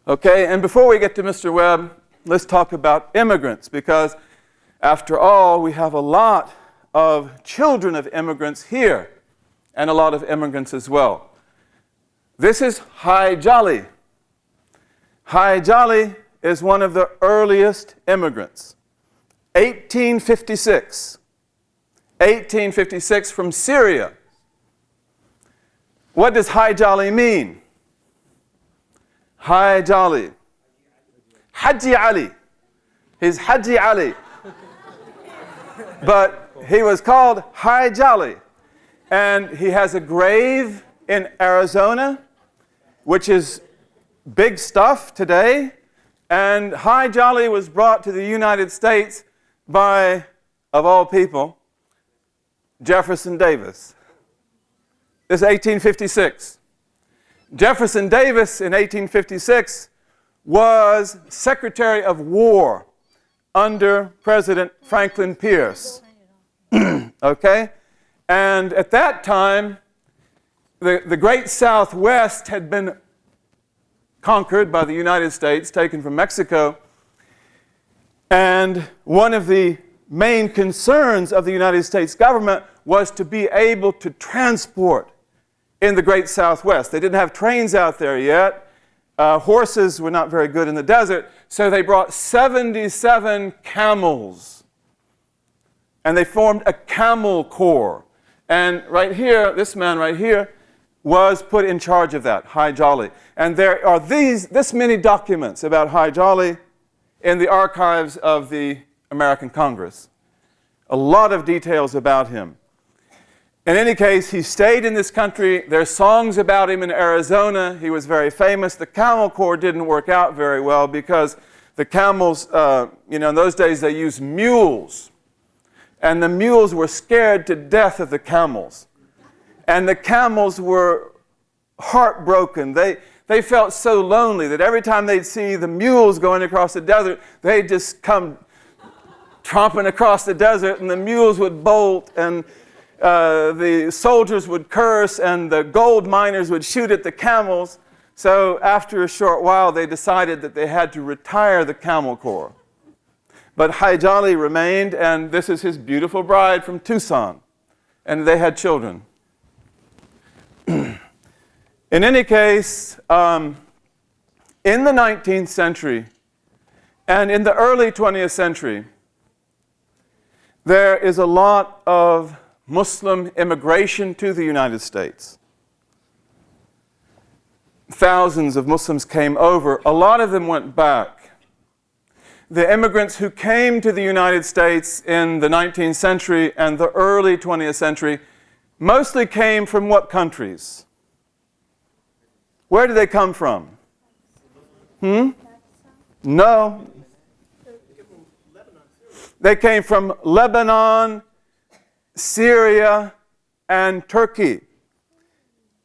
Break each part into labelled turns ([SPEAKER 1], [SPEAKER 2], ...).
[SPEAKER 1] Okay, and before we get to Mr. Webb, let's talk about immigrants, because after all, we have a lot of children of immigrants here, and a lot of immigrants as well. This is Hai Jali. Hai Jali is one of the earliest immigrants. 1856. 1856 from Syria. What does Hai Jali mean? Hai Jali. Haji Ali. He's Haji Ali. But he was called Hai Jali. And he has a grave in Arizona, which is big stuff today. And Hai Jali was brought to the United States by, of all people, Jefferson Davis. This is 1856. Jefferson Davis in 1856 was Secretary of War under President Franklin Pierce. Okay? And at that time, the Great Southwest had been conquered by the United States, taken from Mexico. And one of the main concerns of the United States government was to be able to transport in the Great Southwest. They didn't have trains out there yet. Horses were not very good in the desert, so they brought 77 camels. And they formed a camel corps. And right here, this man right here, was put in charge of that, Hai Jali. And there are this many documents about Hai Jali in the archives of the American Congress. A lot of details about him. In any case, he stayed in this country. There's songs about him in Arizona. He was very famous. The Camel Corps didn't work out very well because the camels, in those days they used mules. And the mules were scared to death of the camels. And the camels were heartbroken. They felt so lonely that every time they'd see the mules going across the desert, they'd just come tromping across the desert, and the mules would bolt, and the soldiers would curse, and the gold miners would shoot at the camels. So after a short while, they decided that they had to retire the Camel Corps. But Hai Jali remained, and this is his beautiful bride from Tucson. And they had children. In any case, in the 19th century and in the early 20th century, there is a lot of Muslim immigration to the United States. Thousands of Muslims came over. A lot of them went back. The immigrants who came to the United States in the 19th century and the early 20th century mostly came from what countries? Where did they come from? No. They came from Lebanon, Syria, and Turkey.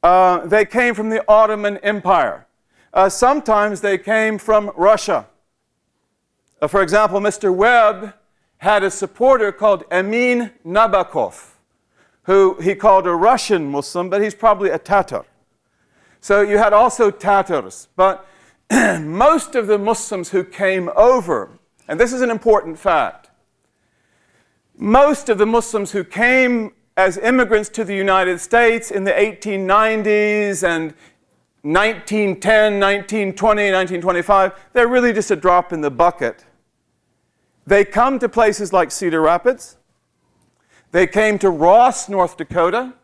[SPEAKER 1] They came from the Ottoman Empire. Sometimes they came from Russia. For example, Mr. Webb had a supporter called Emin Nabokov, who he called a Russian Muslim, but he's probably a Tatar. So you had also Tatars. But most of the Muslims who came over, and this is an important fact, most of the Muslims who came as immigrants to the United States in the 1890s and 1910, 1920, 1925, they're really just a drop in the bucket. They come to places like Cedar Rapids. They came to Ross, North Dakota.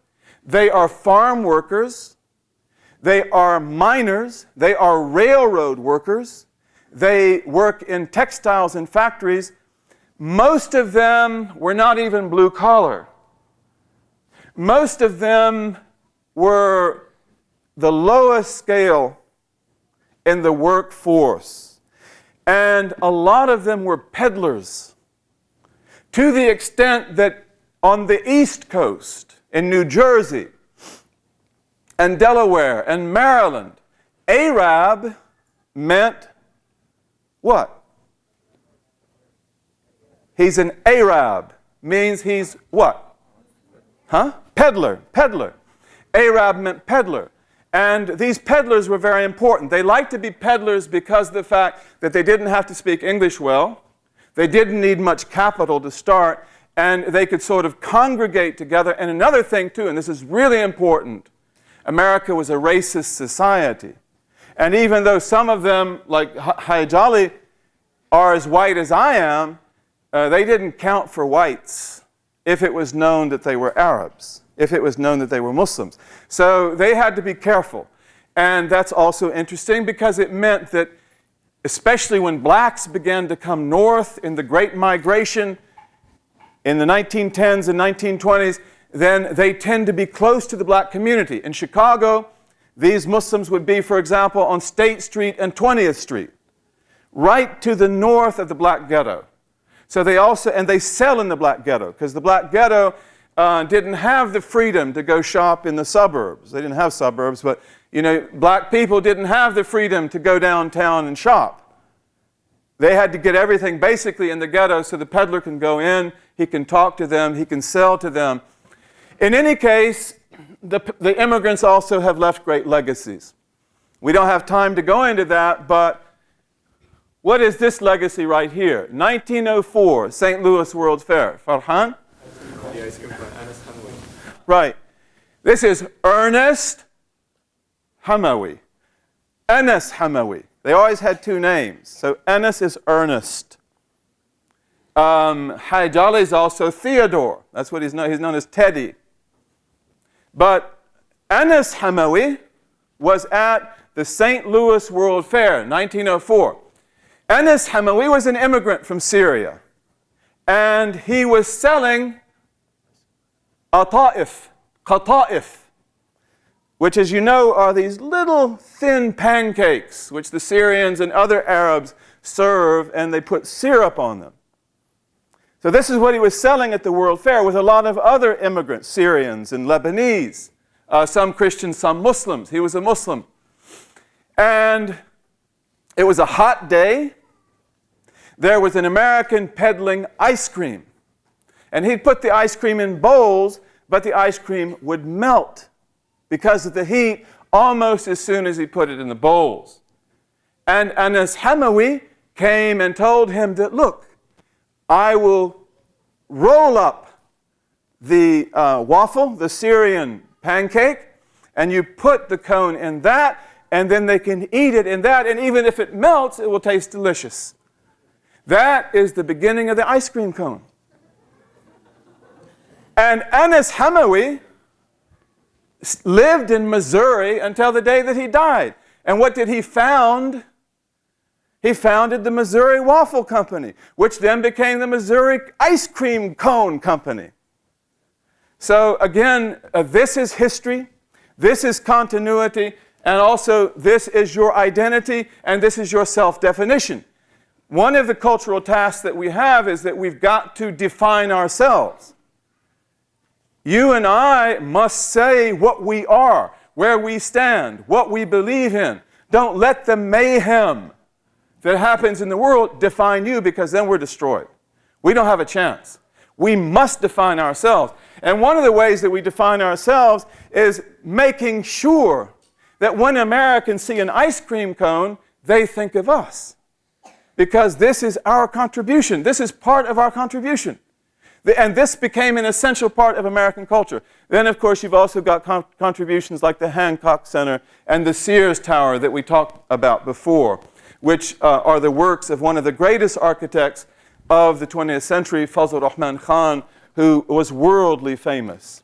[SPEAKER 1] They are farm workers. They are miners. They are railroad workers. They work in textiles and factories. Most of them were not even blue collar. Most of them were the lowest scale in the workforce. And a lot of them were peddlers, to the extent that on the East Coast, in New Jersey, and Delaware, and Maryland, Arab meant what? He's an Arab, means he's what? Peddler, peddler. Arab meant peddler. And these peddlers were very important. They liked to be peddlers because of the fact that they didn't have to speak English well. They didn't need much capital to start, and they could sort of congregate together. And another thing, too, and this is really important, America was a racist society. And even though some of them, like Hajjali, are as white as I am, they didn't count for whites if it was known that they were Arabs, if it was known that they were Muslims. So they had to be careful. And that's also interesting because it meant that, especially when blacks began to come north in the Great Migration in the 1910s and 1920s, then they tend to be close to the black community. In Chicago, these Muslims would be, for example, on State Street and 20th Street, right to the north of the black ghetto. So they also, and they sell in the black ghetto, because the black ghetto didn't have the freedom to go shop in the suburbs. They didn't have suburbs, but, you know, black people didn't have the freedom to go downtown and shop. They had to get everything basically in the ghetto so the peddler can go in, he can talk to them, he can sell to them. In any case, the immigrants also have left great legacies. We don't have time to go into that, but what is this legacy right here? 1904, St. Louis World Fair. Farhan? Right. This is Ernest Hamawi. Enes Hamawi. They always had two names. So Enes is Ernest. Hajjali is also Theodore. That's what he's known. He's known as Teddy. But Enes Hamawi was at the St. Louis World Fair, 1904. Enes Hamawi was an immigrant from Syria. And he was selling qata'if, which, as you know, are these little thin pancakes which the Syrians and other Arabs serve, and they put syrup on them. So this is what he was selling at the World Fair with a lot of other immigrants, Syrians and Lebanese, some Christians, some Muslims. He was a Muslim. And it was a hot day. There was an American peddling ice cream. And he'd put the ice cream in bowls, but the ice cream would melt because of the heat almost as soon as he put it in the bowls. And Enes Hamawi came and told him that, look, I will roll up the waffle, the Syrian pancake, and you put the cone in that, and then they can eat it in that, and even if it melts, it will taste delicious. That is the beginning of the ice cream cone. And Enes Hamawi lived in Missouri until the day that he died. And what did he found? He founded the Missouri Waffle Company, which then became the Missouri Ice Cream Cone Company. So again, this is history, this is continuity, and also this is your identity, and this is your self-definition. One of the cultural tasks that we have is that we've got to define ourselves. You and I must say what we are, where we stand, what we believe in. Don't let the mayhem that happens in the world define you, because then we're destroyed. We don't have a chance. We must define ourselves. And one of the ways that we define ourselves is making sure that when Americans see an ice cream cone, they think of us. Because this is our contribution. This is part of our contribution. And this became an essential part of American culture. Then, of course, you've also got contributions like the Hancock Center and the Sears Tower that we talked about before, which are the works of one of the greatest architects of the 20th century, Fazl Rahman Khan, who was worldly famous.